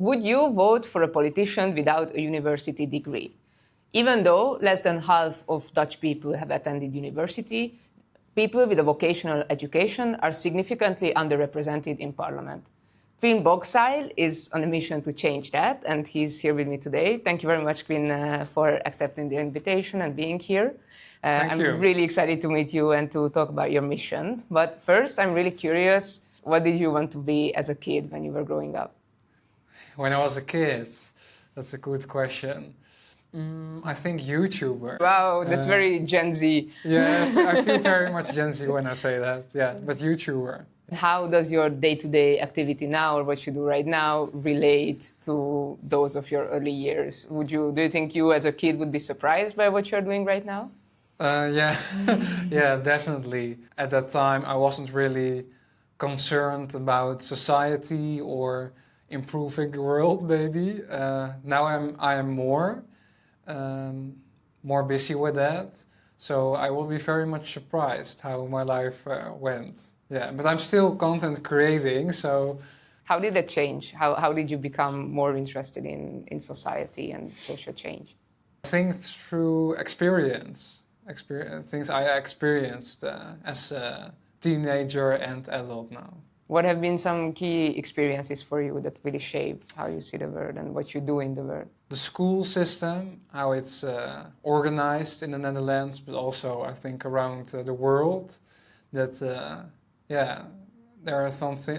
Would you vote for a politician without a university degree? Even though less than half of Dutch people have attended university, people with a vocational education are significantly underrepresented in parliament. Quin Blokzijl is on a mission to change that, and he's here with me today. Thank you very much, Quin, for accepting the invitation and being here. Thank you. I'm really excited to meet you and to talk about your mission. But first, I'm really curious, what did you want to be as a kid when you were growing up? When I was a kid, that's a good question. I think YouTuber. Wow, that's very Gen Z. Yeah, I feel very much Gen Z when I say that. Yeah, but YouTuber. How does your day-to-day activity now, or what you do right now, relate to those of your early years? Do you think you as a kid would be surprised by what you're doing right now? Yeah, yeah, definitely. At that time, I wasn't really concerned about society or improving the world, maybe. Now I am more busy with that. So I will be very much surprised how my life went. Yeah, but I'm still content creating, so... How did that change? How did you become more interested in society and social change? I think through experience things I experienced as a teenager and adult now. What have been some key experiences for you that really shaped how you see the world and what you do in the world? The school system, how it's organized in the Netherlands, but also I think around the world, that yeah, there are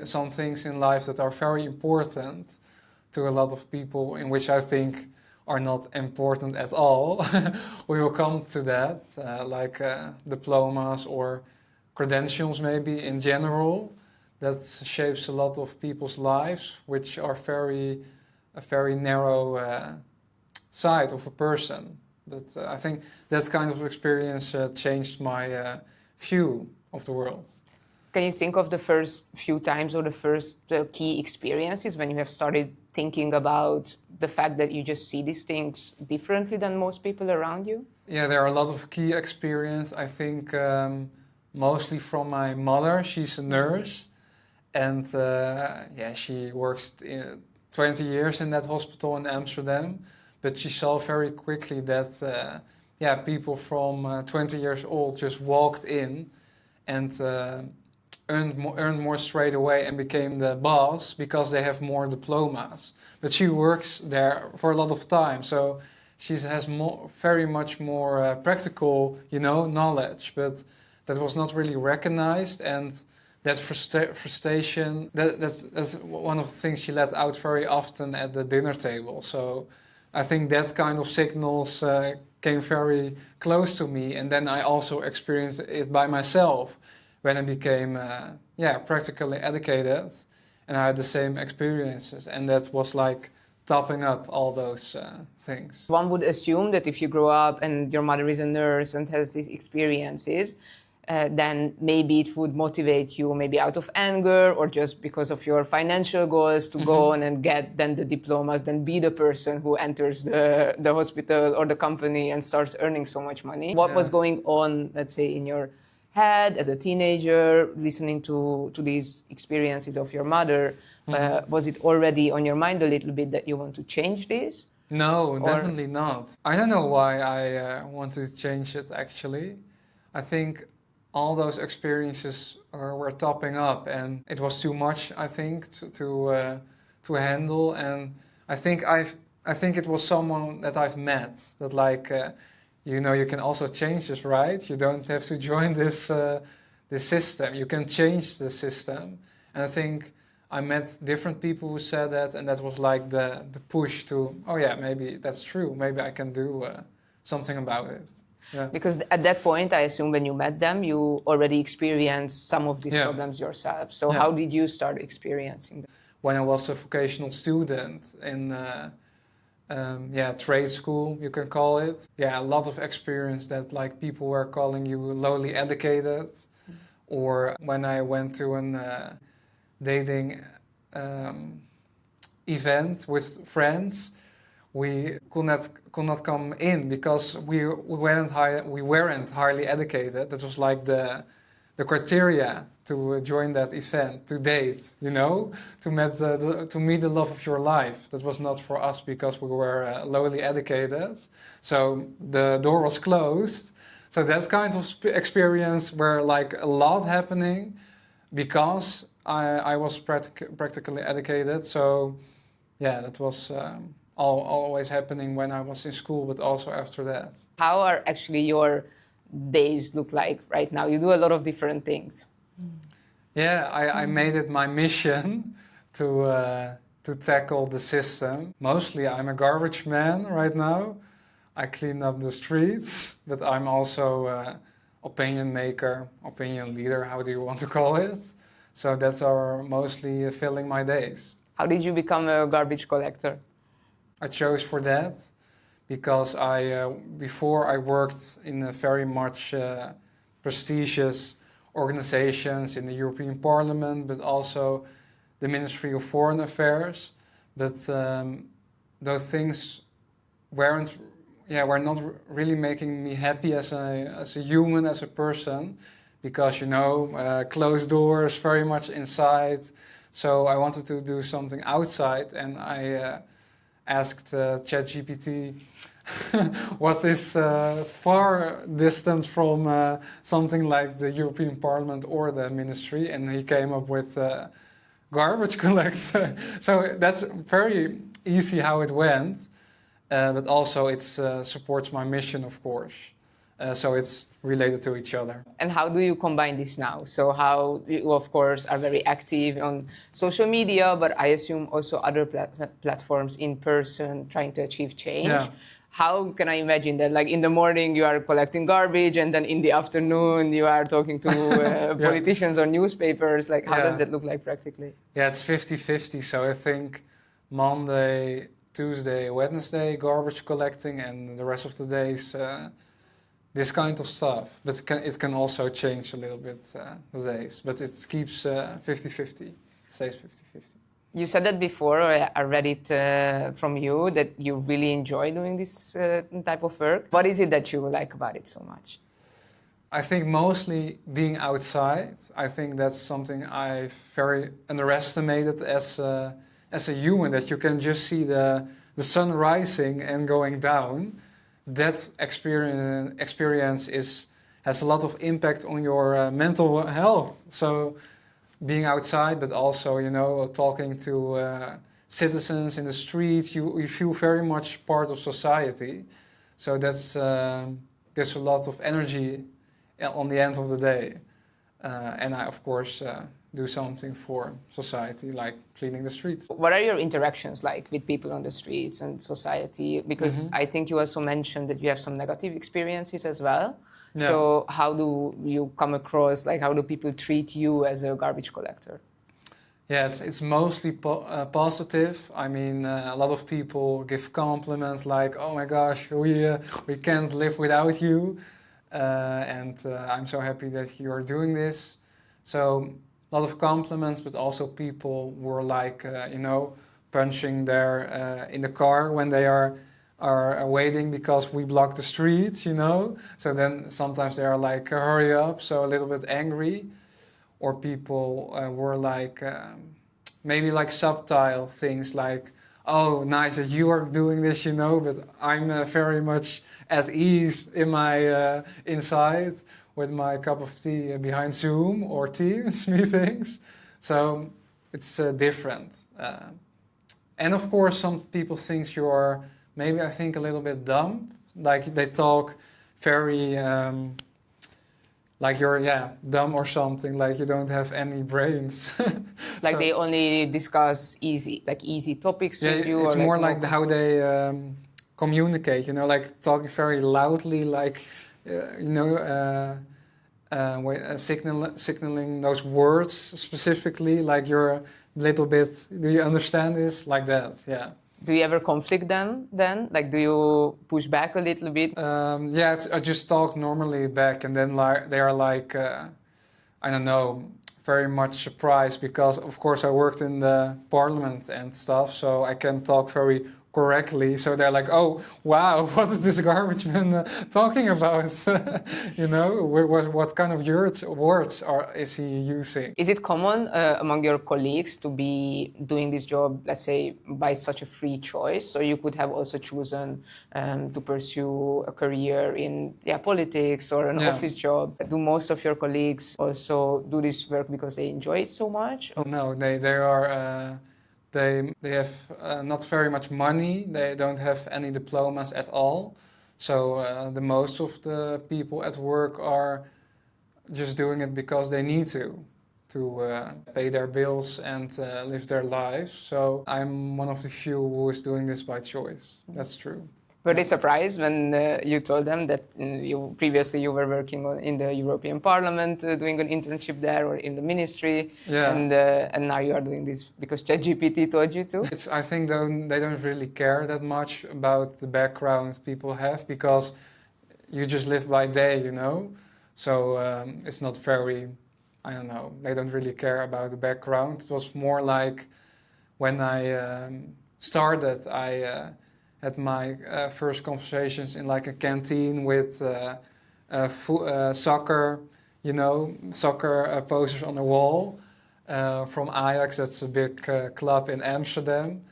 some things in life that are very important to a lot of people, in which I think are not important at all. We will come to that, like diplomas or credentials maybe in general. That shapes a lot of people's lives, which are a very narrow side of a person. But I think that kind of experience changed my view of the world. Can you think of the first few times or the first key experiences when you have started thinking about the fact that you just see these things differently than most people around you? Yeah, there are a lot of key experiences. I think mostly from my mother. She's a nurse, and yeah, she works 20 years in that hospital in Amsterdam. But she saw very quickly that yeah, people from 20 years old just walked in and earned more straight away and became the boss because they have more diplomas. But she works there for a lot of time, so she has very much more practical, knowledge. But that was not really recognized, and that frustration, that's one of the things she let out very often at the dinner table. So I think that kind of signals came very close to me, and then I also experienced it by myself when I became yeah, practically educated, and I had the same experiences, and that was like topping up all those things. One would assume that if you grow up and your mother is a nurse and has these experiences, then maybe it would motivate you, maybe out of anger or just because of your financial goals, to go on and get then the diplomas, then be the person who enters the hospital or the company and starts earning so much money. What was going on, let's say, in your head as a teenager, listening to these experiences of your mother? Was it already on your mind a little bit that you want to change this? No, definitely not. I don't know why I want to change it, actually. I think all those experiences were topping up, and it was too much, I think, to handle. And I think it was someone that I've met that, like, you can also change this, right? You don't have to join this system. You can change the system. And I think I met different people who said that, and that was like the push to, oh yeah, maybe that's true. Maybe I can do something about it. Yeah. Because at that point, I assume when you met them, you already experienced some of these problems yourself. So how did you start experiencing them? When I was a vocational student in trade school, you can call it. Yeah, a lot of experience that, like, people were calling you lowly educated. Or when I went to a dating event with friends, we could not come in because we weren't highly educated. That was like the criteria to join that event, to date, to meet the love of your life. That was not for us because we were lowly educated. So the door was closed. So that kind of experience where like a lot happening because I was practically educated. So yeah, that was always happening when I was in school, but also after that. How are actually your days look like right now? You do a lot of different things. Yeah, I made it my mission to tackle the system. Mostly I'm a garbage man right now. I clean up the streets, but I'm also opinion maker, opinion leader, how do you want to call it? So that's our mostly filling my days. How did you become a garbage collector? I chose for that because before I worked in a very much prestigious organizations in the European Parliament, but also the Ministry of Foreign Affairs. But those things were not really making me happy as a human, as a person, because closed doors, very much inside. So I wanted to do something outside, and I asked ChatGPT what is far distant from something like the European Parliament or the ministry, and he came up with garbage collector. So that's very easy how it went, but also it supports my mission, of course. So it's related to each other. And how do you combine this now? So how you, of course, are very active on social media, but I assume also other platforms in person trying to achieve change. Yeah. How can I imagine that? Like in the morning you are collecting garbage and then in the afternoon you are talking to politicians or newspapers. Like how does it look like practically? Yeah, it's 50-50. So I think Monday, Tuesday, Wednesday garbage collecting, and the rest of the days this kind of stuff. But it can also change a little bit the days. But it keeps 50-50. It stays 50-50. You said that before, I read it from you, that you really enjoy doing this type of work. What is it that you like about it so much? I think mostly being outside. I think that's something I've very underestimated as a human, that you can just see the sun rising and going down. That experience has a lot of impact on your mental health. So being outside, but also, talking to citizens in the streets, you feel very much part of society. So that's gives a lot of energy on the end of the day. And I, of course, do something for society, like cleaning the streets. What are your interactions like with people on the streets and society? Because I think you also mentioned that you have some negative experiences as well. Yeah. So how do you come across, like how do people treat you as a garbage collector? Yeah, it's mostly positive. I mean, a lot of people give compliments like, oh my gosh, we can't live without you. And I'm so happy that you are doing this. So a lot of compliments, but also people were like, punching their in the car when they are waiting because we block the streets, So then sometimes they are like, hurry up, so a little bit angry. Or people were like, maybe like subtle things like, oh, nice that you are doing this, but I'm very much at ease in my inside with my cup of tea behind Zoom or Teams meetings. So it's different. And of course, some people think you are maybe, I think, a little bit dumb. Like they talk very, like you're, dumb or something, like you don't have any brains. Like they only discuss easy topics with you? It's or more like how they communicate, like talking very loudly, like, signaling those words specifically, like you're a little bit, do you understand this? Like that, yeah. Do you ever conflict them then? Like, do you push back a little bit? I just talk normally back, and then they are like, I don't know, very much surprised because, of course, I worked in the parliament and stuff, so I can talk very correctly. So they're like, oh, wow, what is this garbage man talking about? You know, what kind of words is he using? Is it common among your colleagues to be doing this job, let's say, by such a free choice? So you could have also chosen to pursue a career in politics or an office job. Do most of your colleagues also do this work because they enjoy it so much? No, they are. They have not very much money. They don't have any diplomas at all. So the most of the people at work are just doing it because they need to pay their bills and live their lives. So I'm one of the few who is doing this by choice. That's true. Were they surprised when you told them that previously you were working in the European Parliament, doing an internship there, or in the ministry, and now you are doing this because ChatGPT told you to? I think they don't really care that much about the background people have, because you just live by day, you know. So it's not very, I don't know, they don't really care about the background. It was more like when I started, I had my first conversations in like a canteen with soccer, you know, soccer posters on the wall from Ajax. That's a big club in Amsterdam.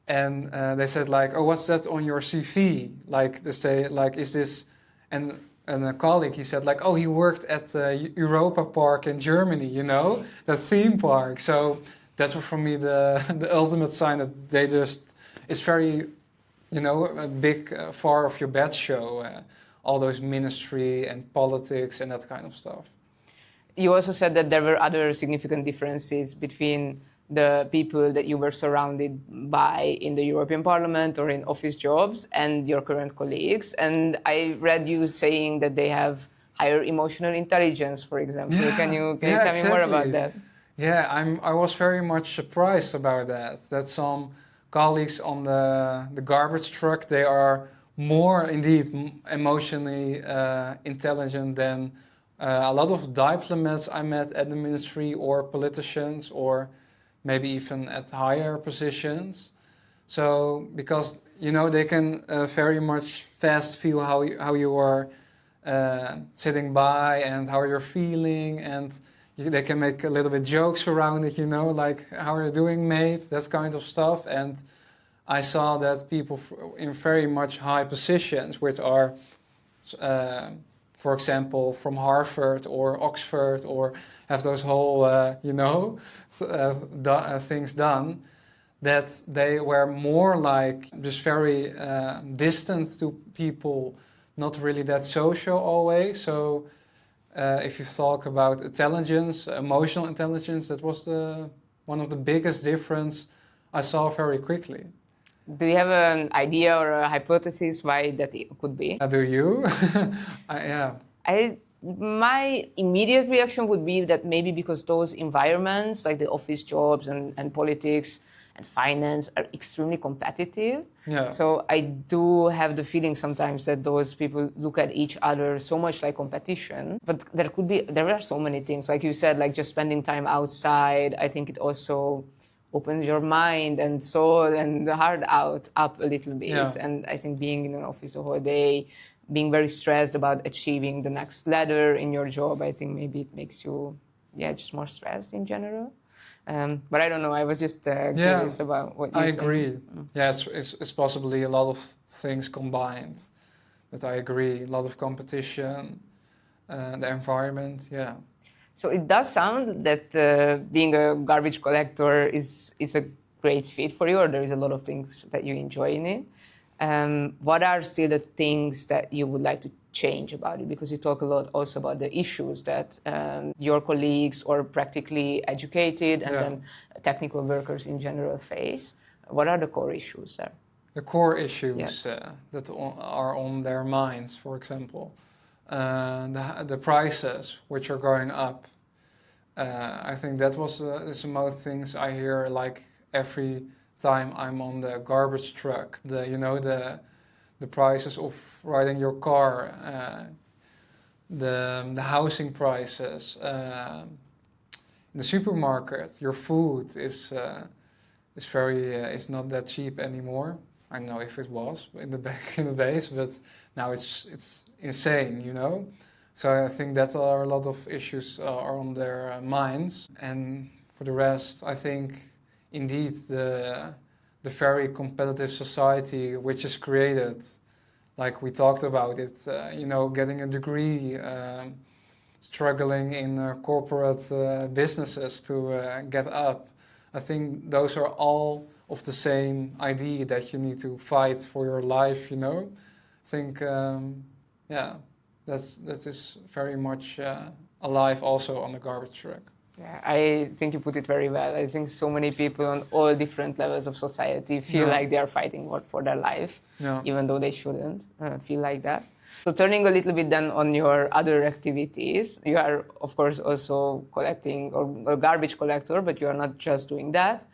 And they said like, oh, what's that on your CV? Like they say, like, is this, and a colleague, he said like, oh, he worked at the Europa Park in Germany, you know, that theme park. So that was for me the ultimate sign that they just, it's very, you know, a big far off your bed show, all those ministry and politics and that kind of stuff. You also said that there were other significant differences between the people that you were surrounded by in the European Parliament or in office jobs and your current colleagues. And I read you saying that they have higher emotional intelligence, for example. Yeah, Can you tell me more about that? Yeah, I was very much surprised about that. That some colleagues on the garbage truck, they are more indeed emotionally intelligent than a lot of diplomats I met at the ministry, or politicians, or maybe even at higher positions. So because, you know, they can very much fast feel how you are sitting by and how you're feeling, and they can make a little bit jokes around it, you know, like, how are you doing, mate, that kind of stuff. And I saw that people in very much high positions, which are, for example, from Harvard or Oxford, or have those whole, you know, things done, that they were more like just very distant to people, not really that social always. So if you talk about intelligence, emotional intelligence, that was one of the biggest difference I saw very quickly. Do you have an idea or a hypothesis why that it could be? Do you? Yeah. My immediate reaction would be that maybe because those environments, like the office jobs and politics and finance, are extremely competitive. Yeah. So I do have the feeling sometimes that those people look at each other so much like competition. But there are so many things, like you said, like just spending time outside. I think it also opens your mind and soul and the heart up a little bit. Yeah. And I think being in an office the whole day, being very stressed about achieving the next ladder in your job, I think maybe it makes you, just more stressed in general. But I don't know. I was just curious about what you think. I agree. Yeah, it's possibly a lot of things combined, but I agree. A lot of competition, the environment. Yeah. So it does sound that being a garbage collector is a great fit for you, or there is a lot of things that you enjoy in it. What are still the things that you would like to change about it? Because you talk a lot also about the issues that your colleagues or practically educated and then technical workers in general face. What are the core issues there? The core issues that are on their minds, for example, the prices which are going up. I think that was the most things I hear, like every time I'm on the garbage truck. The prices of riding your car, the housing prices, the supermarket, your food is not that cheap anymore. I don't know if it was in the back in the days, but now it's insane, you know. So I think that a lot of issues are on their minds, and for the rest, I think indeed the very competitive society which is created, like we talked about it, you know, getting a degree, struggling in corporate businesses to get up. I think those are all of the same idea that you need to fight for your life, you know. I think, yeah, that is very much alive also on the garbage truck. Yeah, I think you put it very well. I think so many people on all different levels of society feel like they are fighting for their life, even though they shouldn't feel like that. So turning a little bit then on your other activities, you are of course also collecting or a garbage collector, but you are not just doing that,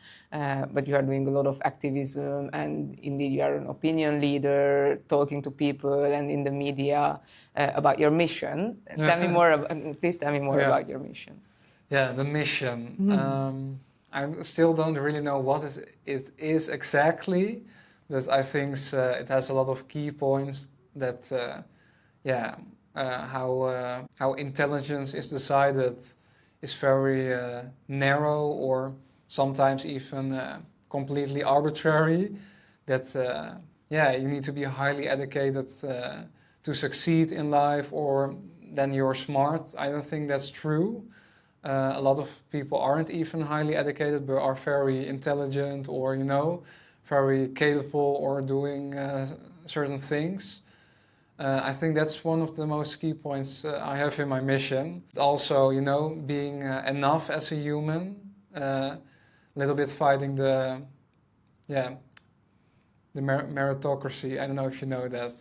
but you are doing a lot of activism, and indeed you are an opinion leader, talking to people and in the media about your mission. Tell me more. Please tell me more about your mission. Yeah, the mission. I still don't really know what it is exactly, but I think it has a lot of key points that, how intelligence is decided is very narrow, or sometimes even completely arbitrary. That you need to be highly educated to succeed in life, or then you're smart. I don't think that's true. A lot of people aren't even highly educated, but are very intelligent, or you know, very capable, or doing certain things. I think that's one of the most key points I have in my mission. Also, you know, being enough as a human, a little bit fighting the meritocracy. I don't know if you know that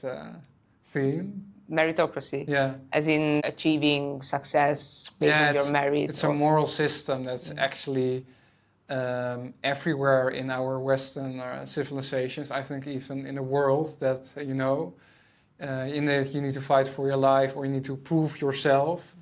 theme. Meritocracy? Yeah. As in achieving success based on your merit? It's a moral system that's actually everywhere in our Western civilizations. I think even in the world that, you know, in it you need to fight for your life, or you need to prove yourself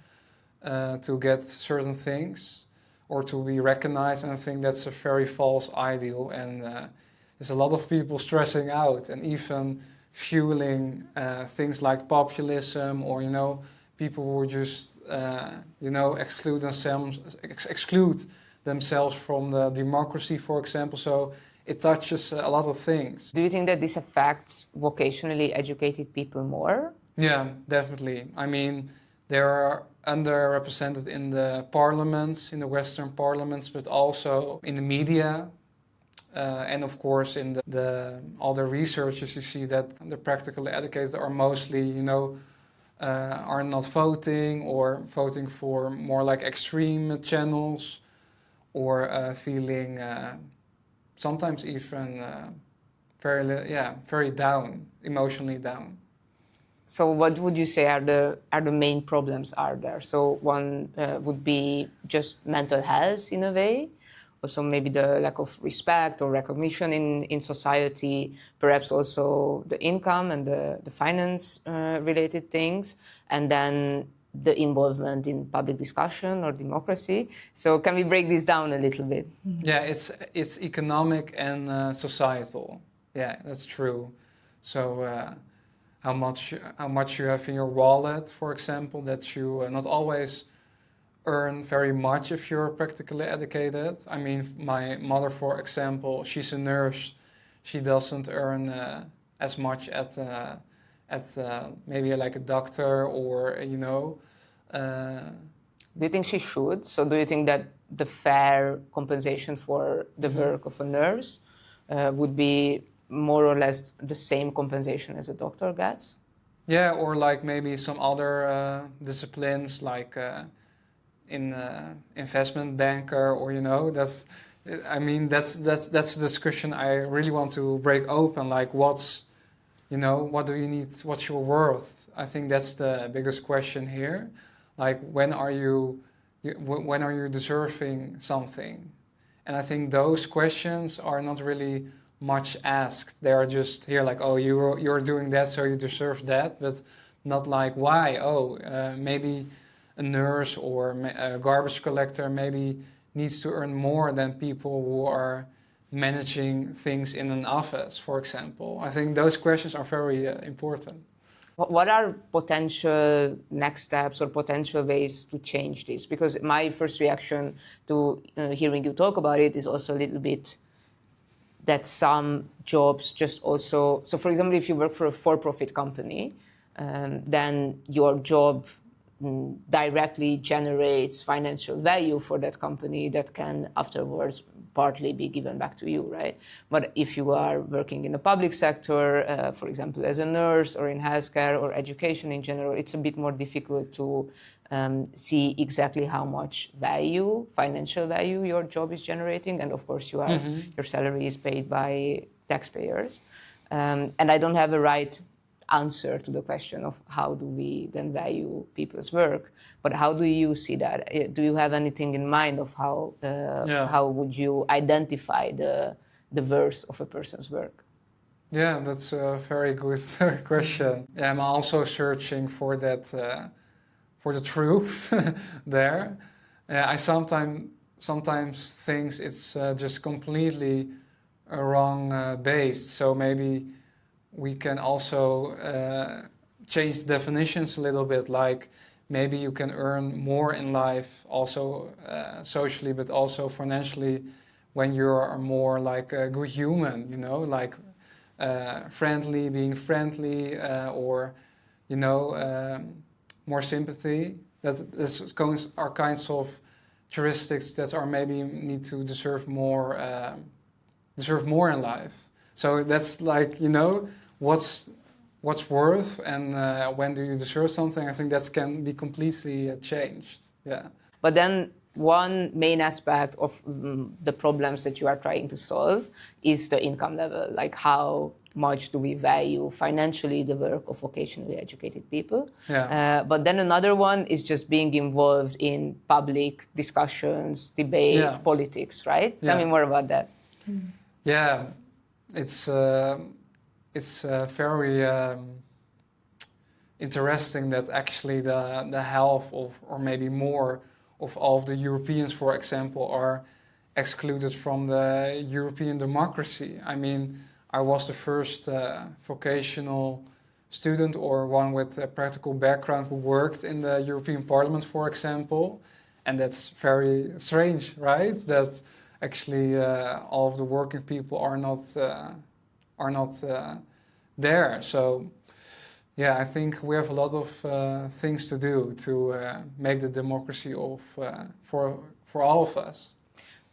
to get certain things, or to be recognized. And I think that's a very false ideal, and there's a lot of people stressing out and even fueling things like populism, or you know, people who just you know, exclude themselves from the democracy, for example. So it touches a lot of things. Do you think that this affects vocationally educated people more? Yeah, definitely. I mean, they are underrepresented in the parliaments, in the Western parliaments, but also in the media. And of course, in all the researches, you see that the practically educated are mostly, you know, are not voting, or voting for more like extreme channels, or feeling sometimes even very down, emotionally down. So what would you say are the main problems are there? So one would be just mental health in a way. Also maybe the lack of respect or recognition in society, perhaps also the income and the finance related things, and then the involvement in public discussion or democracy. So can we break this down a little bit? Yeah, it's economic and societal. Yeah, that's true. So how much you have in your wallet, for example, that you not always earn very much if you're practically educated. I mean, my mother, for example, she's a nurse. She doesn't earn as much at maybe like a doctor, or you know. Do you think she should? So do you think that the fair compensation for the work of a nurse would be more or less the same compensation as a doctor gets? Yeah, or like maybe some other disciplines, like in investment banker, or you know, that. I mean, that's a discussion I really want to break open. Like, what do you need? What's your worth? I think that's the biggest question here. Like, when are you deserving something? And I think those questions are not really much asked. They are just here like, oh, you're doing that, so you deserve that, but not like, why? Oh, maybe a nurse or a garbage collector maybe needs to earn more than people who are managing things in an office, for example. I think those questions are very important. What are potential next steps or potential ways to change this? Because my first reaction to hearing you talk about it is also a little bit that some jobs just also... So for example, if you work for a for-profit company, then your job directly generates financial value for that company that can afterwards partly be given back to you, right? But if you are working in the public sector, for example, as a nurse or in healthcare or education in general, it's a bit more difficult to see exactly how much value, financial value, your job is generating. And of course, your salary is paid by taxpayers. And I don't have a right answer to the question of how do we then value people's work, but how do you see that? Do you have anything in mind of how would you identify the worth of a person's work? Yeah, that's a very good question. Yeah, I'm also searching for that, for the truth there. I sometimes think it's just completely wrong based. So maybe we can also change definitions a little bit, like maybe you can earn more in life, also socially, but also financially, when you're more like a good human, you know, like friendly, being friendly, or, you know, more sympathy. That are kinds of heuristics that are maybe need to deserve more in life. So that's like, you know, what's worth and when do you deserve something. I think that can be completely changed. Yeah. But then one main aspect of the problems that you are trying to solve is the income level. Like how much do we value financially the work of vocationally educated people? Yeah. But then another one is just being involved in public discussions, debate, politics, right? Tell me more about that. Yeah, it's very interesting that actually the half of, or maybe more, of all of the Europeans, for example, are excluded from the European democracy. I mean, I was the first vocational student or one with a practical background who worked in the European Parliament, for example, and that's very strange, right? That actually all of the working people are not there. So yeah, I think we have a lot of things to do to make the democracy for all of us.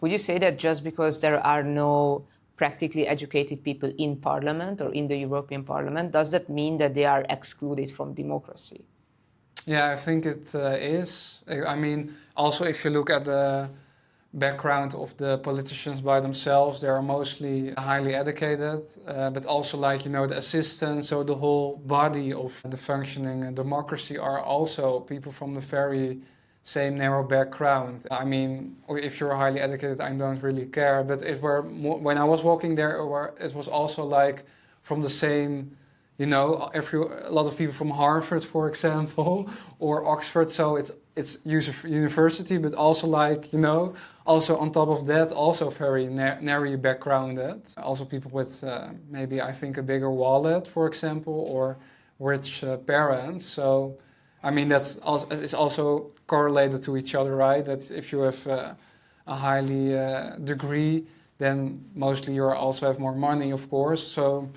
Would you say that just because there are no practically educated people in Parliament or in the European Parliament, does that mean that they are excluded from democracy? Yeah, I think it is. I mean, also if you look at the background of the politicians by themselves, they are mostly highly educated, but also, like, you know, the assistants, so the whole body of the functioning democracy are also people from the very same narrow background. I mean, if you're highly educated, I don't really care, but when I was walking there, it was also like from the same, you know, a lot of people from Harvard, for example, or Oxford, so it's university, but also, like, you know, also on top of that, also very narrow backgrounded. Also people with maybe, I think, a bigger wallet, for example, or rich parents. So, I mean, it's also correlated to each other, right? That if you have a highly degree, then mostly you also have more money, of course. So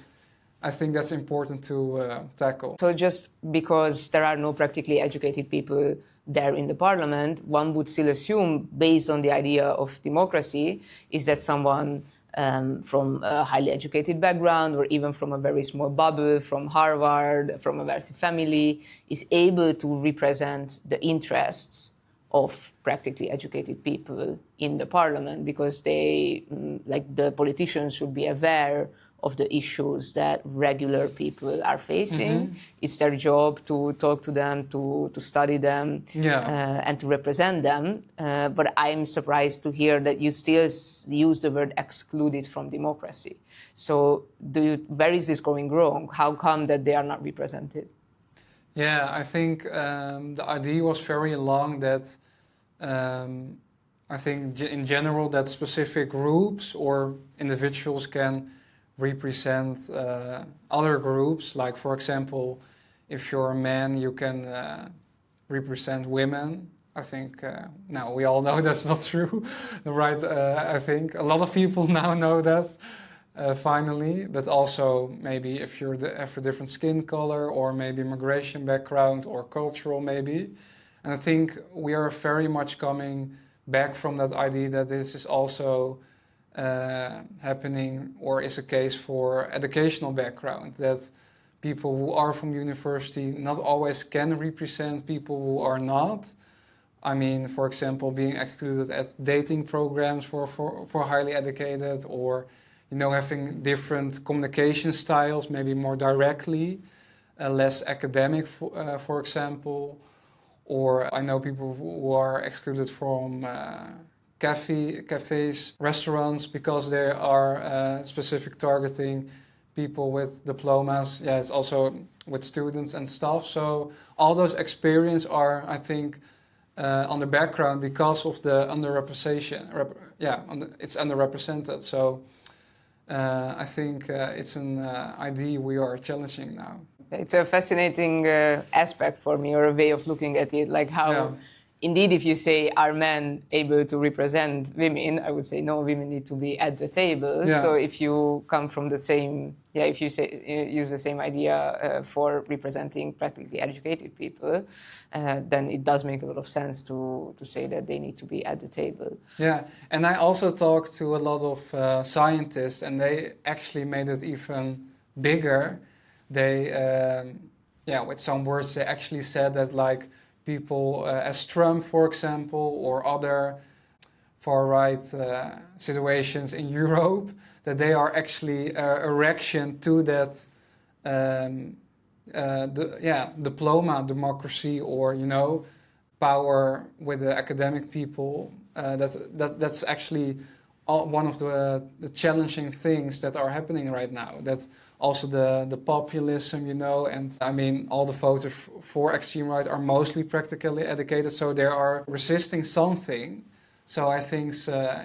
I think that's important to tackle. So just because there are no practically educated people there in the parliament, one would still assume, based on the idea of democracy, is that someone from a highly educated background or even from a very small bubble, from Harvard, from a wealthy family, is able to represent the interests of practically educated people in the parliament, because they, like the politicians, should be aware of the issues that regular people are facing. It's their job to talk to them, to study them, and to represent them. But I'm surprised to hear that you still use the word excluded from democracy. So where is this going wrong? How come that they are not represented? Yeah, I think the idea was very long that I think in general that specific groups or individuals can represent other groups. Like for example, if you're a man, you can represent women. I think now we all know that's not true, right? I think a lot of people now know that finally, but also maybe if you're have a different skin color or maybe migration background or cultural maybe. And I think we are very much coming back from that idea that this is also happening or is a case for educational background, that people who are from university not always can represent people who are not. I mean, for example, being excluded at dating programs for highly educated, or having different communication styles, maybe more directly, less academic, for example. Or I know people who are excluded from cafes, restaurants, because they are specific targeting people with diplomas. Yeah, it's also with students and stuff. So all those experiences are, I think, on the background because of the underrepresentation. It's underrepresented. So I think it's an idea we are challenging now. It's a fascinating aspect for me, or a way of looking at it, like how, indeed, if you say, are men able to represent women, I would say, no, women need to be at the table. Yeah. So if you come from the same, if you say, use the same idea for representing practically educated people, then it does make a lot of sense to say that they need to be at the table. Yeah, and I also talked to a lot of scientists, and they actually made it even bigger. They, with some words, they actually said that like people as Trump, for example, or other far-right situations in Europe, that they are actually a reaction to that diploma democracy, or power with the academic people. That's actually one of the challenging things that are happening right now. That also the populism, and I mean all the voters for extreme right are mostly practically educated, so they are resisting something. So I think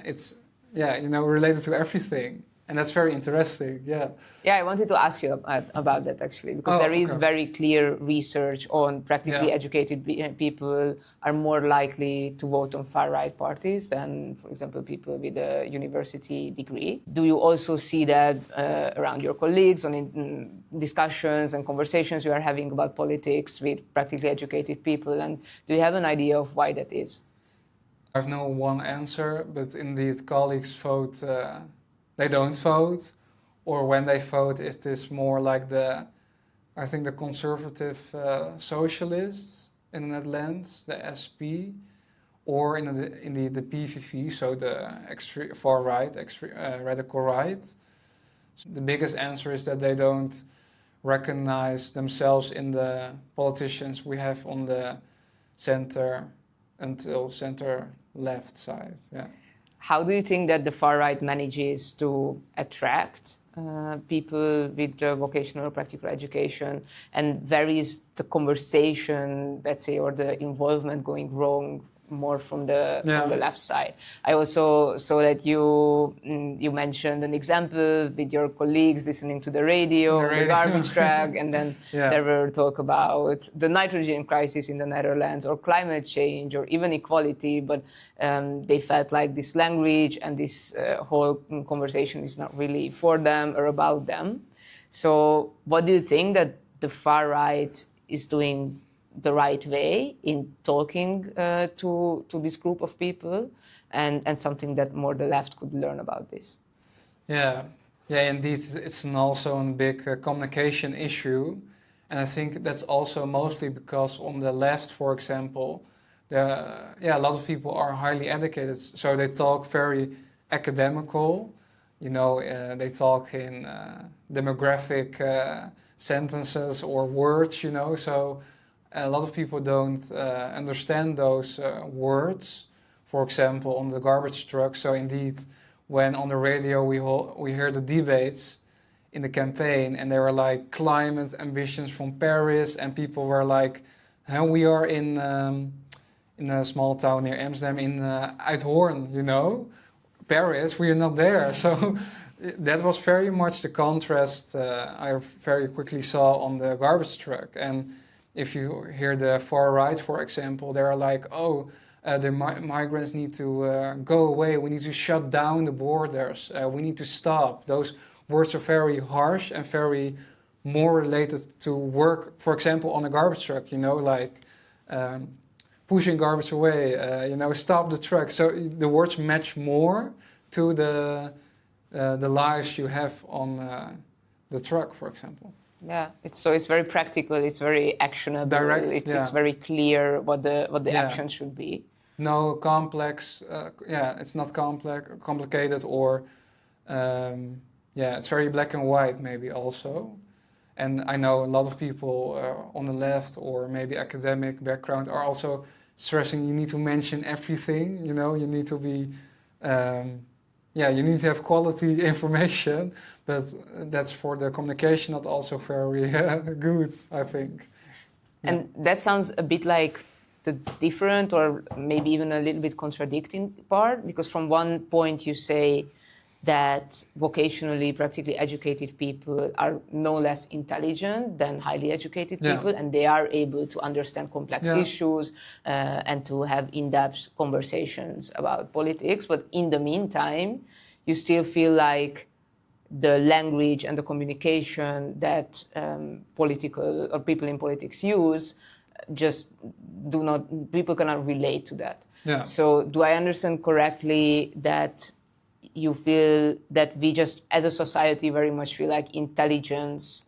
it's related to everything. And that's very interesting, yeah. Yeah, I wanted to ask you about that actually, because there is very clear research on practically educated people are more likely to vote on far-right parties than, for example, people with a university degree. Do you also see that around your colleagues, in discussions and conversations you are having about politics with practically educated people, and do you have an idea of why that is? I have no one answer, but indeed colleagues vote... they don't vote, or when they vote, it is more like the conservative socialists in the Netherlands, the SP, or indeed the PVV, so the far right, radical right. So the biggest answer is that they don't recognize themselves in the politicians we have on the center until center left side. Yeah. How do you think that the far right manages to attract people with vocational or practical education, and where is the conversation, let's say, or the involvement going wrong more from the left side? I also saw that you mentioned an example with your colleagues listening to the radio, the garbage truck, and then there were talk about the nitrogen crisis in the Netherlands, or climate change, or even equality, but they felt like this language and this whole conversation is not really for them or about them. So what do you think that the far right is doing the right way in talking to this group of people, and something that more the left could learn about this? Yeah, indeed, it's also a big communication issue, and I think that's also mostly because on the left, for example, a lot of people are highly educated, so they talk very academical. They talk in demographic sentences or words. So a lot of people don't understand those words. For example, on the garbage truck. So indeed, when on the radio we hear the debates in the campaign, and they were like climate ambitions from Paris, and people were like, we are in in a small town near Amsterdam, in Uithoorn, you know, Paris, we are not there. So that was very much the contrast I very quickly saw on the garbage truck. And if you hear the far right, for example, they're like, oh, the migrants need to go away. We need to shut down the borders. We need to stop. Those words are very harsh and very more related to work, for example, on a garbage truck, you know, like pushing garbage away, you know, stop the truck. So the words match more to the lives you have on the truck, for example. Yeah, it's very practical. It's very actionable. Direct. It's very clear what the action should be. No complex. It's not complicated or it's very black and white maybe also. And I know a lot of people on the left or maybe academic background are also stressing you need to mention everything. You know, you need to be. You need to have quality information, but that's for the communication not also very good, I think. And that sounds a bit like the different or maybe even a little bit contradicting part, because from one point you say that vocationally practically educated people are no less intelligent than highly educated people, and they are able to understand complex issues and to have in-depth conversations about politics. But in the meantime, you still feel like the language and the communication that political or people in politics use people cannot relate to that. Yeah. So do I understand correctly that you feel that we just, as a society, very much feel like intelligence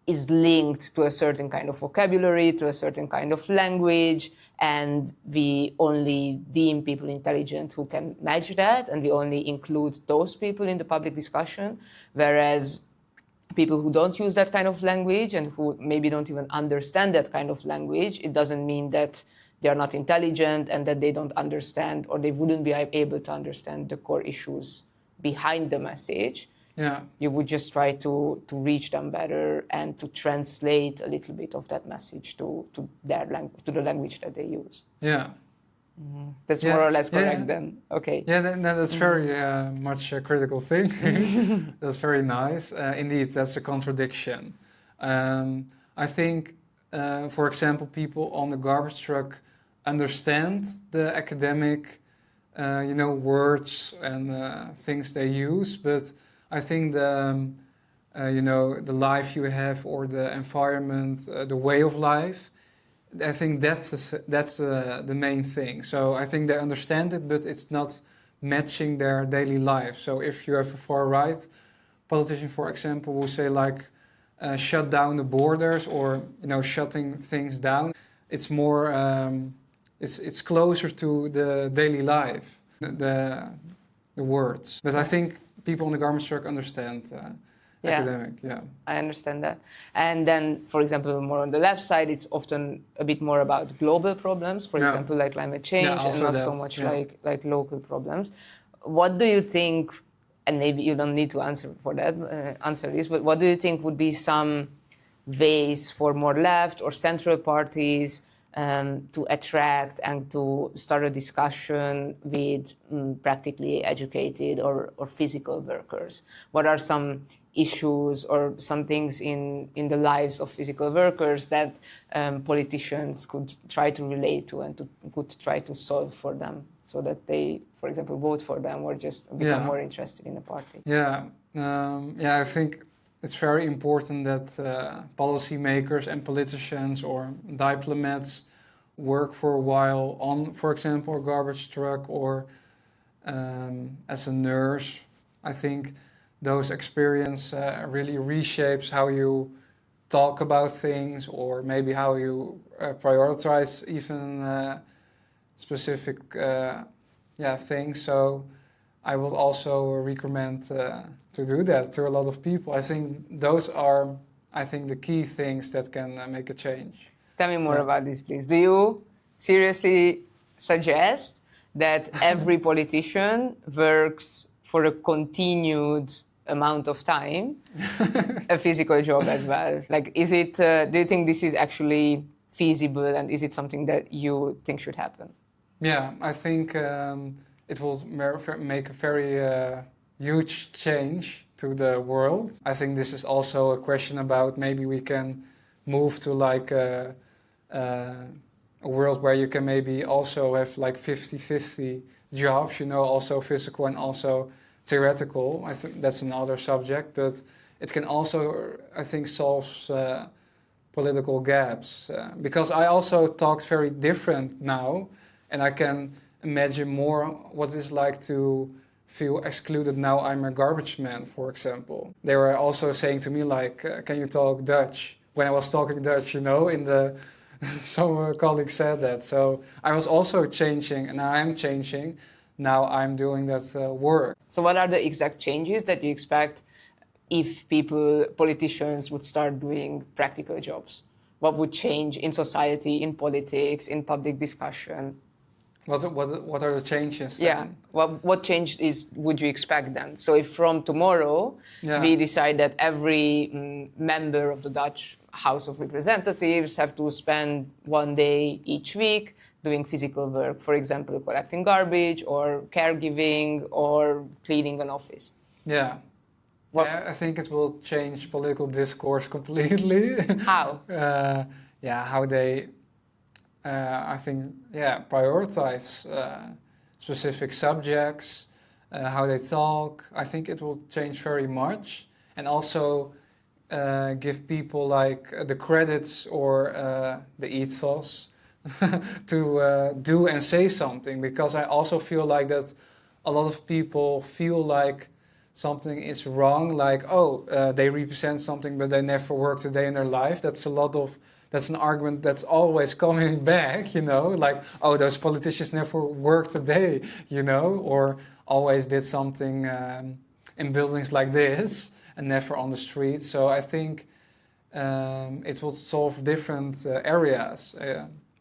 is linked to a certain kind of vocabulary, to a certain kind of language, and we only deem people intelligent who can match that, and we only include those people in the public discussion, whereas people who don't use that kind of language and who maybe don't even understand that kind of language, it doesn't mean that they are not intelligent and that they don't understand or they wouldn't be able to understand the core issues behind the message. Yeah. You would just try to reach them better and to translate a little bit of that message to the language that they use. Yeah. Mm-hmm. That's more or less correct then. Okay. Yeah, that's very much a critical thing. That's very nice. Indeed, that's a contradiction. I think, for example, people on the garbage truck understand the academic, words and things they use, but I think the life you have or the environment, the way of life, I think that's the main thing. So I think they understand it, but it's not matching their daily life. So if you have a far-right politician, for example, who say like, shut down the borders or, shutting things down, it's more, it's closer to the daily life, the words. But I think people on the garbage truck understand academic, I understand that. And then, for example, more on the left side, it's often a bit more about global problems, for example, like climate change, and not so much like local problems. What do you think, and maybe you don't need to answer this, but what do you think would be some ways for more left or central parties to attract and to start a discussion with practically educated or physical workers? What are some issues or some things in the lives of physical workers that politicians could try to relate to and could try to solve for them so that they, for example, vote for them or just become more interested in the party? I think it's very important that policymakers and politicians or diplomats work for a while on, for example, a garbage truck or as a nurse. I think those experience really reshapes how you talk about things or maybe how you prioritize even specific things. So I would also recommend to do that to a lot of people. I think those are, the key things that can make a change. Tell me more about this, please. Do you seriously suggest that every politician works for a continued amount of time, a physical job as well? Like, is it? Do you think this is actually feasible, and is it something that you think should happen? Yeah, I think it will make a very huge change to the world. I think this is also a question about maybe we can move to like a world where you can maybe also have like 50-50 jobs, also physical and also theoretical. I think that's another subject, but it can also, I think, solve political gaps. Because I also talk very different now, and I can imagine more what it's like to feel excluded now I'm a garbage man, for example. They were also saying to me like, can you talk Dutch? When I was talking Dutch, in the some colleagues said that. So I was also changing, and I am changing. Now I'm doing that work. So what are the exact changes that you expect if politicians would start doing practical jobs? What would change in society, in politics, in public discussion? What are the changes then? Yeah, what change would you expect then? So if from tomorrow we decide that every member of the Dutch House of Representatives have to spend 1 day each week doing physical work, for example, collecting garbage or caregiving or cleaning an office. Yeah. I think it will change political discourse completely. How? How they, I think, prioritize specific subjects, how they talk. I think it will change very much, and also give people like the credits or the ethos to do and say something. Because I also feel like that a lot of people feel like something is wrong, like, they represent something but they never worked a day in their life. That's an argument that's always coming back, like, those politicians never worked a day, or always did something in buildings like this and never on the street. So I think it will solve different areas.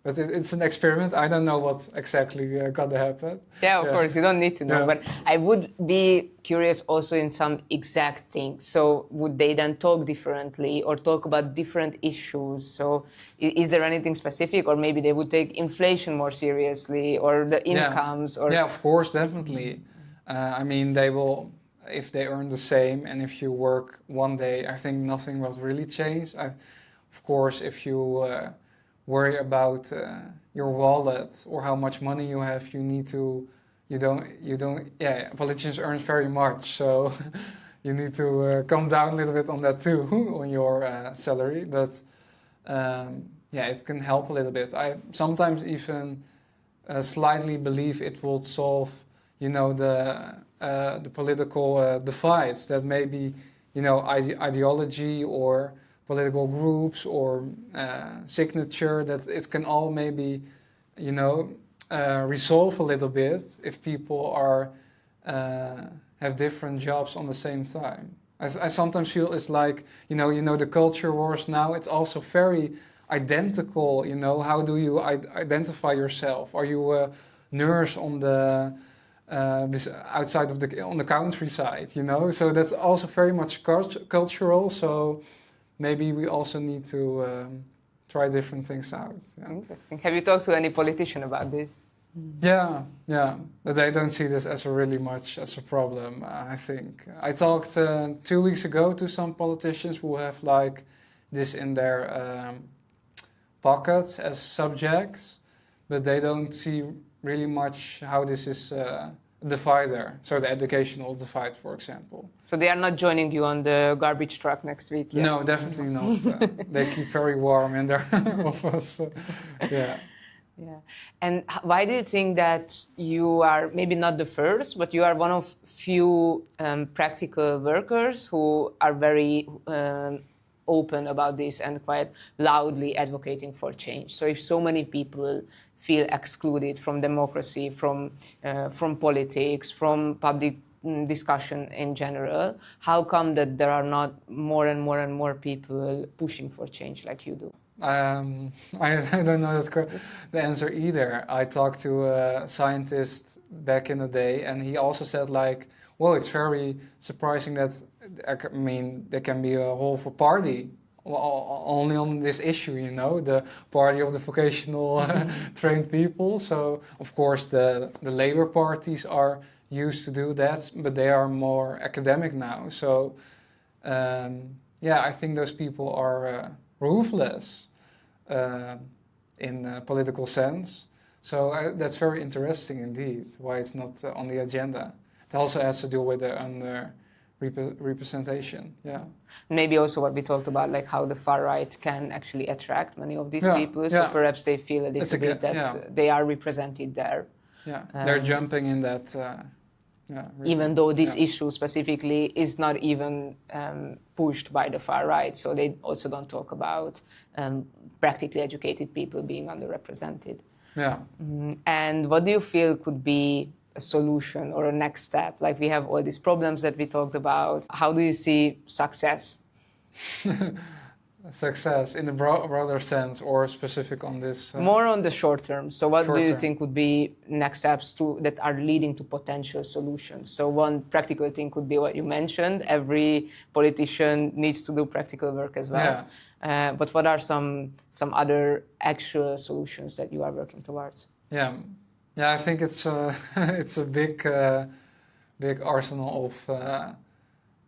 But it's an experiment. I don't know what's exactly going to happen. Yeah, of course, you don't need to know. Yeah. But I would be curious also in some exact things. So would they then talk differently or talk about different issues? So is there anything specific? Or maybe they would take inflation more seriously or the incomes? Yeah, of course, definitely. I mean, they will, if they earn the same and if you work 1 day, I think nothing will really change. Of course, if you worry about your wallet or how much money you have, politicians earn very much, so you need to come down a little bit on that too, on your salary, but it can help a little bit. I sometimes even slightly believe it will solve, the political divides that maybe, ideology or political groups or signature, that it can all maybe, resolve a little bit if people are have different jobs on the same time. I sometimes feel it's like, the culture wars now, it's also very identical, how do you identify yourself? Are you a nurse on the outside of on the countryside, So that's also very much cultural, so maybe we also need to try different things out. Yeah. Interesting. Have you talked to any politician about this? Yeah, but they don't see this as really much as a problem, I think. I talked 2 weeks ago to some politicians who have like this in their pockets as subjects, but they don't see really much how this is divider, so the educational divide, for example. So they are not joining you on the garbage truck next week yet? No, definitely not. They keep very warm in their office. Yeah. And why do you think that you are maybe not the first, but you are one of few practical workers who are very open about this and quite loudly advocating for change? So if so many people feel excluded from democracy, from politics, from public discussion in general, how come that there are not more and more and more people pushing for change like you do? I don't know the answer either. I talked to a scientist back in the day, and he also said like, well, it's very surprising that, there can be a whole party only on this issue, you know, the party of the vocational trained people. So of course the labor parties are used to do that, but they are more academic now. So yeah, I think those people are ruthless in a political sense. So that's very interesting indeed, why it's not on the agenda. It also has to do with the representation, yeah. Maybe also what we talked about, like how the far right can actually attract many of these people. So perhaps they feel a little bit that they are represented there. Yeah, they're jumping in that. Even though this issue specifically is not even pushed by the far right, so they also don't talk about practically educated people being underrepresented. Yeah. And what do you feel could be a solution or a next step? Like we have all these problems that we talked about. How do you see success? Success in the broader sense or specific on this? More on the short term. So what do you think would be next steps that are leading to potential solutions? So one practical thing could be what you mentioned. Every politician needs to do practical work as well. Yeah. But what are some other actual solutions that you are working towards? Yeah, I think it's it's a big arsenal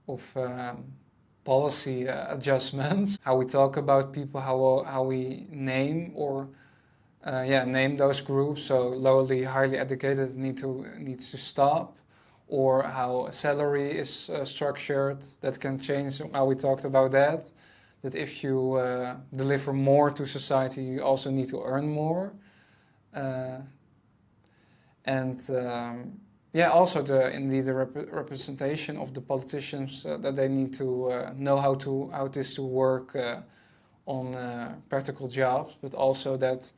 of policy adjustments. How we talk about people, how we name or name those groups. So lowly, highly educated needs to stop, or how a salary is structured. That can change. How we talked about that. That if you deliver more to society, you also need to earn more. Also the representation of the politicians that they need to know how this to work on practical jobs, but also that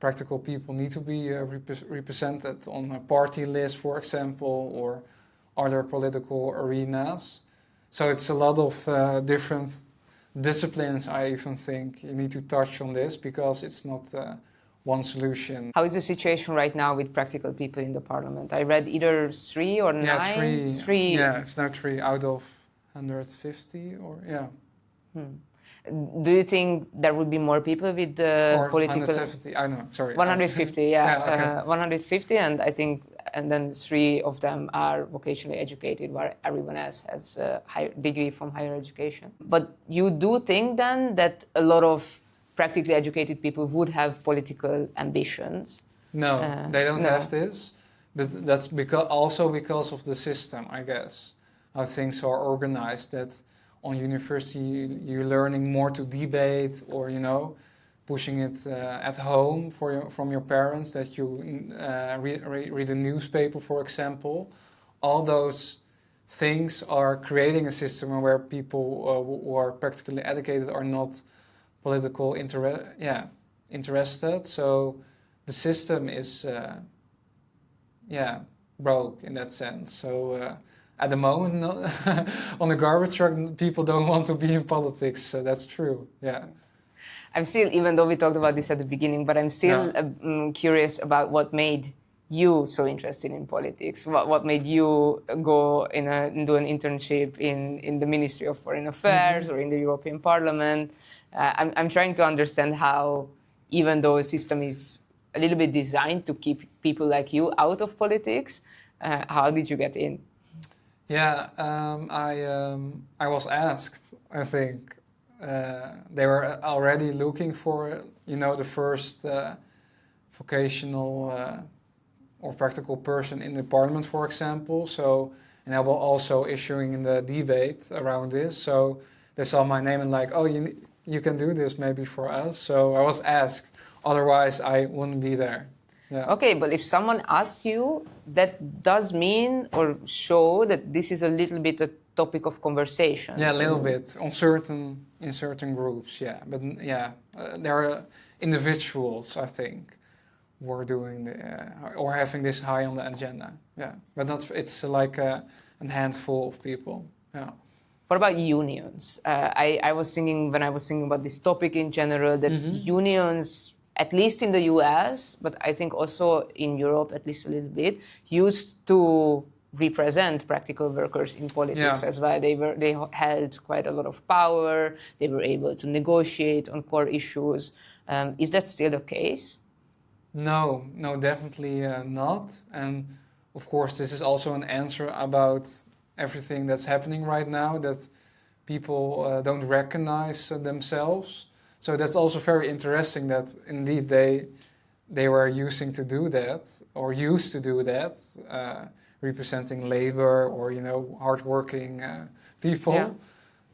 practical people need to be represented on a party list, for example, or other political arenas. So it's a lot of different disciplines. I even think you need to touch on this because it's not one solution. How is the situation right now with practical people in the parliament? I read either 3 or 9? Yeah, 3. 3. Yeah, it's now 3 out of 150 or, yeah. Do you think there would be more people with the or political... 170, I know, sorry. 150, yeah. Yeah, okay. 150, and I think, and then 3 of them are vocationally educated, while everyone else has a higher degree from higher education. But you do think then that a lot of practically educated people would have political ambitions? No, they don't have this, but that's also because of the system, I guess, how things are organized, that on university you're learning more to debate, or, you know, pushing it at home from your parents, that you read a newspaper, for example. All those things are creating a system where people who are practically educated are not political interested. So the system is broke in that sense. So at the moment, on the garbage truck, people don't want to be in politics. So that's true. Yeah. I'm still, even though we talked about this at the beginning, but I'm still curious about what made you so interested in politics. What made you go do an internship in the Ministry of Foreign Affairs or in the European Parliament? I'm trying to understand how, even though a system is a little bit designed to keep people like you out of politics, how did you get in? Yeah, I was asked, I think. They were already looking for, you know, the first vocational or practical person in the parliament, for example. So, and I was also issuing in the debate around this. So they saw my name and like, oh, you can do this maybe for us. So I was asked. Otherwise, I wouldn't be there. Yeah. Okay, but if someone asks you, that does mean or show that this is a little bit a topic of conversation. Yeah, a little bit in certain groups. Yeah, but there are individuals, I think, who are doing or having this high on the agenda. Yeah, but it's like a handful of people. Yeah. What about unions? I was thinking, when I was thinking about this topic in general, that unions, at least in the US, but I think also in Europe, at least a little bit, used to represent practical workers in politics Yeah. as well. They held quite a lot of power. They were able to negotiate on core issues. Is that still the case? No, no, definitely not. And of course, this is also an answer about everything that's happening right now, that people don't recognize themselves. So that's also very interesting that indeed they were using to do that, or used to do that, representing labor or hardworking people. Yeah.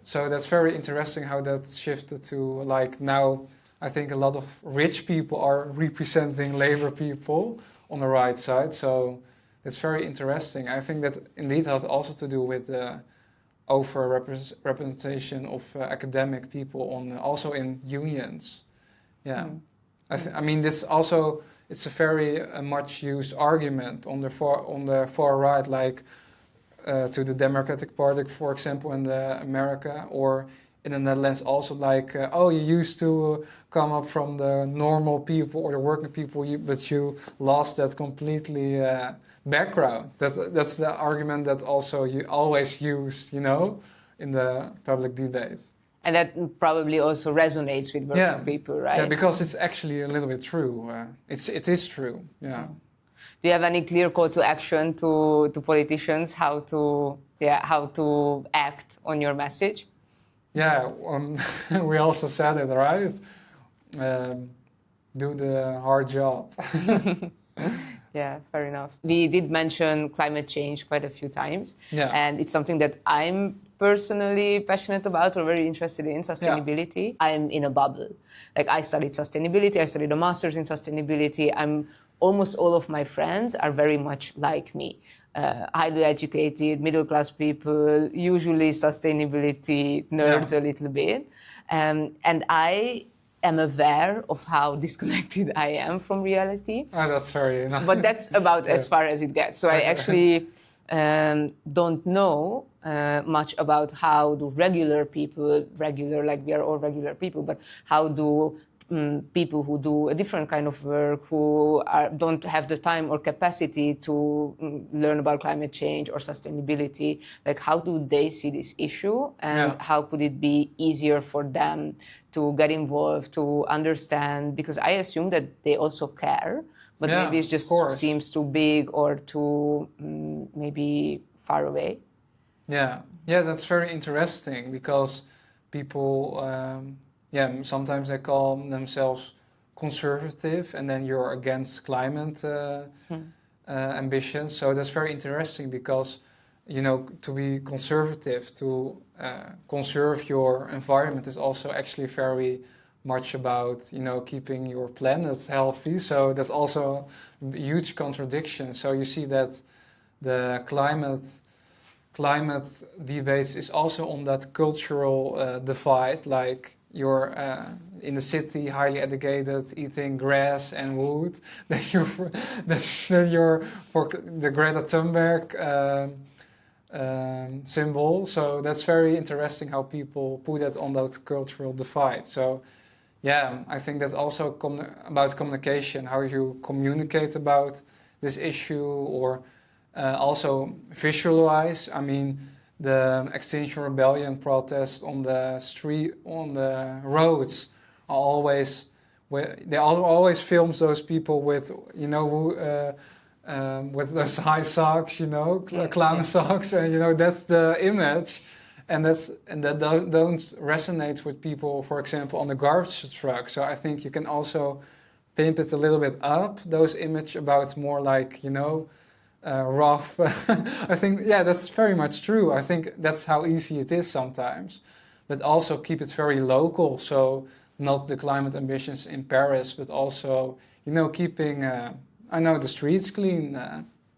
So that's very interesting how that shifted to like now. I think a lot of rich people are representing labor people on the right side. So it's very interesting. I think that indeed has also to do with the over-representation of academic people on also in unions. Yeah, I mean this also it's a very much used argument on the far right, like to the Democratic Party, for example, in America, or in the Netherlands also, like oh, you used to come up from the normal people or the working people, but you lost that completely background. That's the argument that also you always use, in the public debate. And that probably also resonates with working people, right? Yeah, because it's actually a little bit true. It is true. Yeah. Do you have any clear call to action to politicians how to act on your message? Yeah, we also said it, right? Do the hard job. Yeah, fair enough. We did mention climate change quite a few times. Yeah. And it's something that I'm personally passionate about or very interested in, sustainability. Yeah. I'm in a bubble. Like I studied sustainability, I studied a master's in sustainability. Almost all of my friends are very much like me. Highly educated, middle-class people, usually sustainability nerds a little bit. And I am aware of how disconnected I am from reality. Oh, that's very nice. But that's about as far as it gets. So I actually don't know much about how do regular people, like we are all regular people, but how do people who do a different kind of work, who don't have the time or capacity to learn about climate change or sustainability, like how do they see this issue, and how could it be easier for them to get involved, to understand, because I assume that they also care, but maybe it just seems too big or too maybe far away. Yeah, that's very interesting because people... sometimes they call themselves conservative, and then you're against climate ambitions. So that's very interesting because, to be conservative, to conserve your environment is also actually very much about, keeping your planet healthy. So that's also a huge contradiction. So you see that the climate debates is also on that cultural divide, like you're in the city, highly educated, eating grass and wood, that you're for the Greta Thunberg symbol. So that's very interesting how people put that on that cultural divide. So I think that's also about communication, how you communicate about this issue, or also visualize. I mean, the Extinction Rebellion protests on the street, on the roads, are always film those people with with those high socks, clown socks, and that's the image, and that don't resonate with people, for example, on the garbage truck. So I think you can also pimp it a little bit up, those image about more like rough. I think that's very much true. I think that's how easy it is sometimes, but also keep it very local. So not the climate ambitions in Paris, but also keeping the streets clean.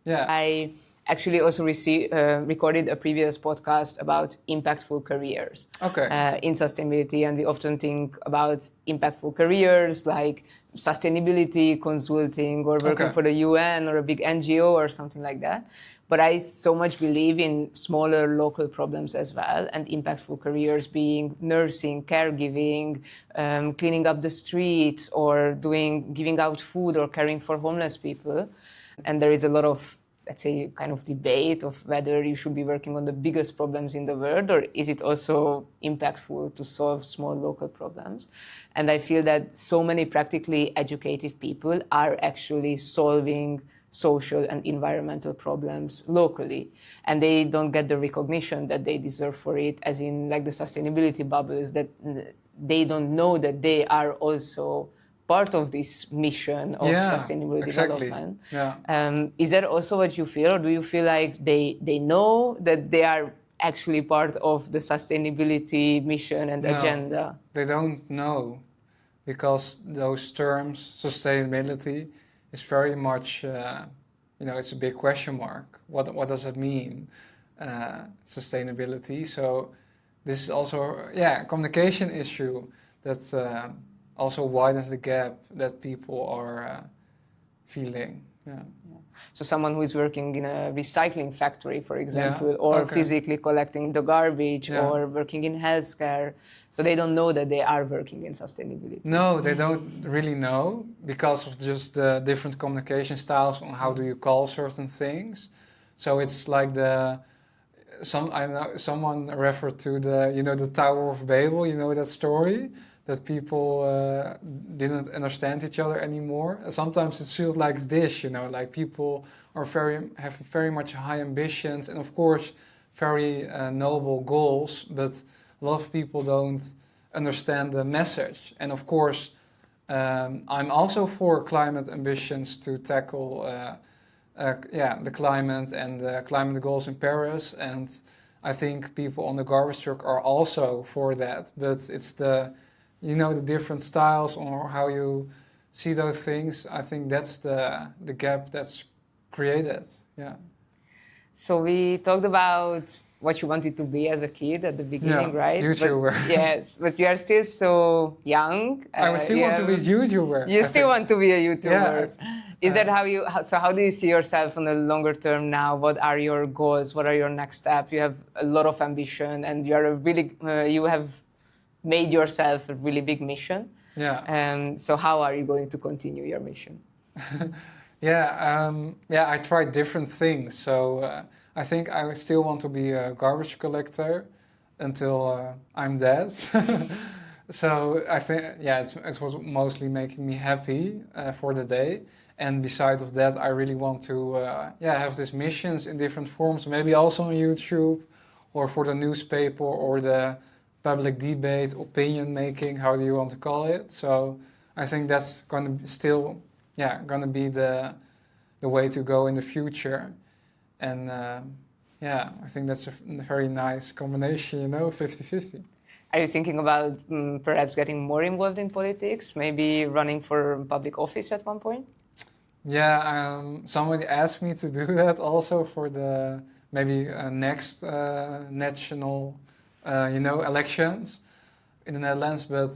I actually also recorded a previous podcast about impactful careers in sustainability, and we often think about impactful careers like sustainability consulting or working for the UN or a big NGO or something like that. But I so much believe in smaller local problems as well, and impactful careers being nursing, caregiving, cleaning up the streets, or giving out food or caring for homeless people. And there is a lot of let's say, kind of debate of whether you should be working on the biggest problems in the world, or is it also impactful to solve small local problems? And I feel that so many practically educated people are actually solving social and environmental problems locally, and they don't get the recognition that they deserve for it, as in like the sustainability bubbles, that they don't know that they are also part of this mission of sustainable development. Is that also what you feel, or do you feel like they know that they are actually part of the sustainability mission and agenda? They don't know, because those terms, sustainability, is very much, it's a big question mark. What does it mean, sustainability? So this is also, a communication issue that also widens the gap that people are feeling. So someone who is working in a recycling factory, for example, or physically collecting the garbage, or working in healthcare, so they don't know that they are working in sustainability. No, they don't really know, because of just the different communication styles on how do you call certain things. So it's like someone referred to the Tower of Babel, that story, that people didn't understand each other anymore. Sometimes it feels like this, like people have very much high ambitions and of course very noble goals, but a lot of people don't understand the message. And of course, I'm also for climate ambitions to tackle the climate and the climate goals in Paris. And I think people on the garbage truck are also for that. But it's the different styles or how you see those things. I think that's the gap that's created. Yeah. So we talked about what you wanted to be as a kid at the beginning, right? YouTuber. Yes, but you are still so young. I still want to be a YouTuber. You still want to be a YouTuber. Yeah. Is that how do you see yourself on the longer term now? What are your goals? What are your next steps? You have a lot of ambition, and you are you have made yourself a really big mission. Yeah. So how are you going to continue your mission? I tried different things. So I think I still want to be a garbage collector until I'm dead. So I think, it was mostly making me happy for the day. And besides of that, I really want to have these missions in different forms, maybe also on YouTube or for the newspaper or the public debate, opinion making, how do you want to call it? So I think that's going to still, going to be the way to go in the future. And I think that's a very nice combination, 50-50. Are you thinking about perhaps getting more involved in politics, maybe running for public office at one point? Yeah, somebody asked me to do that also for the maybe next national, elections in the Netherlands. But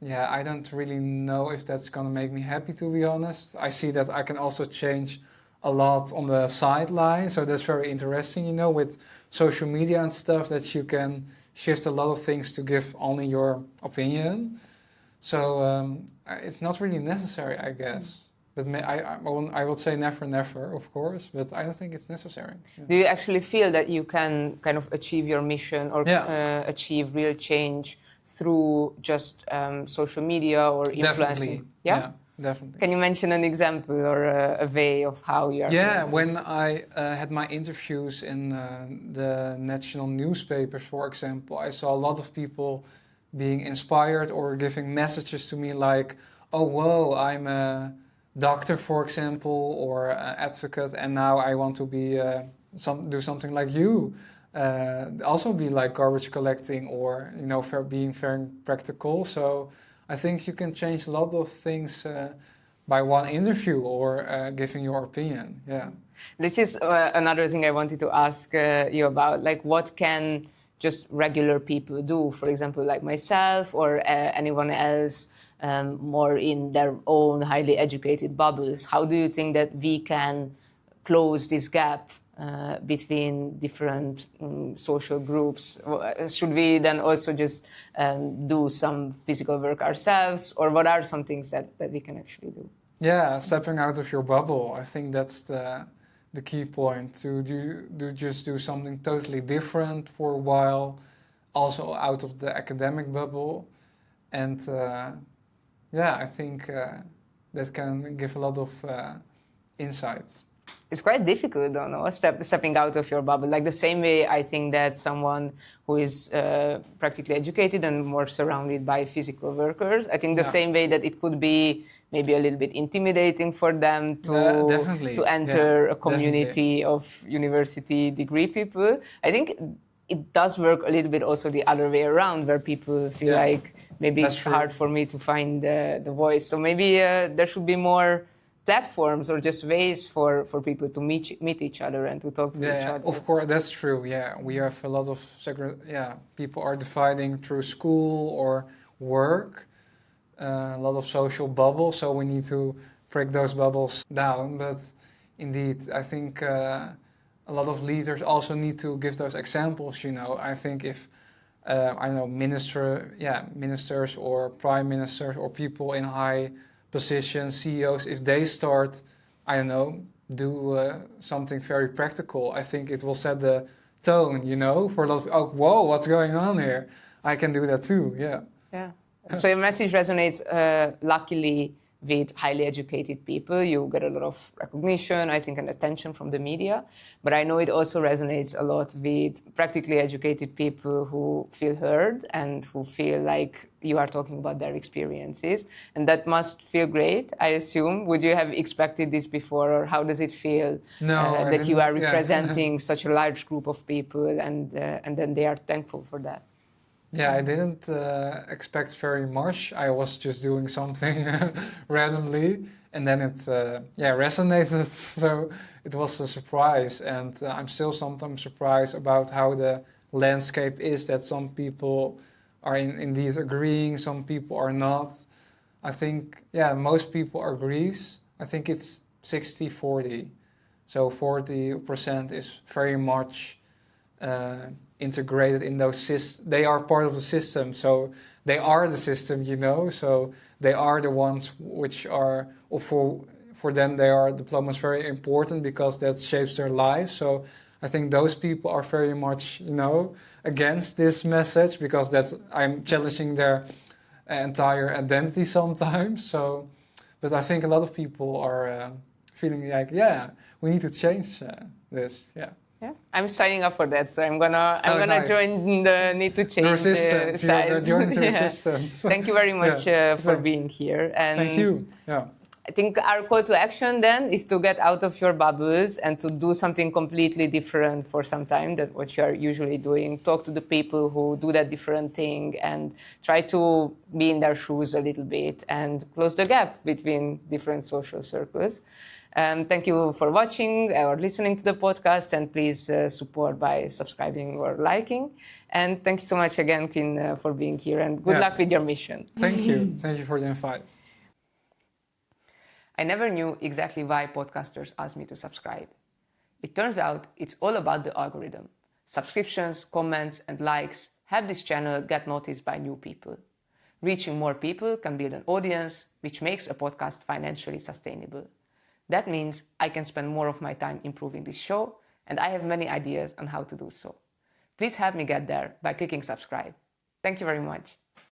I don't really know if that's gonna make me happy, to be honest. I see that I can also change a lot on the sideline, so that's very interesting, with social media and stuff, that you can shift a lot of things to give only your opinion. So it's not really necessary, I guess. But I will say never, of course, but I don't think it's necessary. Yeah. Do you actually feel that you can kind of achieve your mission or achieve real change through just social media or influencing? Definitely. Yeah, definitely. Can you mention an example or a way of how you are? Yeah, when I had my interviews in the national newspapers, for example, I saw a lot of people being inspired or giving messages to me like, oh, whoa, I'm a doctor, for example, or advocate, and now I want to be do something like you. Also be like garbage collecting or being very practical. So I think you can change a lot of things by one interview or giving your opinion. Yeah. This is another thing I wanted to ask you about. Like, what can just regular people do? For example, like myself or anyone else. More in their own highly educated bubbles. How do you think that we can close this gap between different social groups? Should we then also just do some physical work ourselves, or what are some things that we can actually do? Yeah, stepping out of your bubble. I think that's the the key point, to do something totally different for a while, also out of the academic bubble. And yeah, I think that can give a lot of insights. It's quite difficult, don't know, stepping out of your bubble. Like the same way I think that someone who is practically educated and more surrounded by physical workers, I think the same way that it could be maybe a little bit intimidating for them to enter a community of university degree people. I think it does work a little bit also the other way around, where people feel like maybe it's hard for me to find the voice. So maybe there should be more platforms or just ways for people to meet each other and to talk to each other. Of course, that's true. Yeah, we have a lot of people are dividing through school or work, a lot of social bubbles. So we need to break those bubbles down. But indeed, I think a lot of leaders also need to give those examples. You know, I think if I know ministers or prime ministers or people in high positions, CEOs, if they start, I don't know, do something very practical, I think it will set the tone, you know, for a lot of, oh, whoa, what's going on here? I can do that too, yeah. Yeah. So your message resonates, luckily, with highly educated people. You get a lot of recognition, I think, and attention from the media. But I know it also resonates a lot with practically educated people who feel heard and who feel like you are talking about their experiences. And that must feel great, I assume. Would you have expected this before, or how does it feel that you are representing such a large group of people and then they are thankful for that? Yeah, I didn't expect very much. I was just doing something randomly, and then it resonated. So it was a surprise, and I'm still sometimes surprised about how the landscape is. That some people are indeed agreeing, some people are not. I think most people agrees. I think it's 60-40. So 40% is very much integrated in those systems. They are part of the system, so they are the system, you know. So they are the ones which are, or for them, they are diplomas very important because that shapes their life. So I think those people are very much, you know, against this message because I'm challenging their entire identity sometimes. So, but I think a lot of people are feeling like, we need to change this, Yeah, I'm signing up for that, so I'm gonna join the need to change resistance. side. Join the resistance. Thank you very much for being here. And thank you. Yeah. I think our call to action then is to get out of your bubbles and to do something completely different for some time than what you are usually doing. Talk to the people who do that different thing and try to be in their shoes a little bit and close the gap between different social circles. Thank you for watching or listening to the podcast, and please support by subscribing or liking. And thank you so much again, Quin, for being here, and good luck with your mission. Thank you. Thank you for the invite. I never knew exactly why podcasters asked me to subscribe. It turns out it's all about the algorithm. Subscriptions, comments, and likes help this channel get noticed by new people. Reaching more people can build an audience, which makes a podcast financially sustainable. That means I can spend more of my time improving this show, and I have many ideas on how to do so. Please help me get there by clicking subscribe. Thank you very much.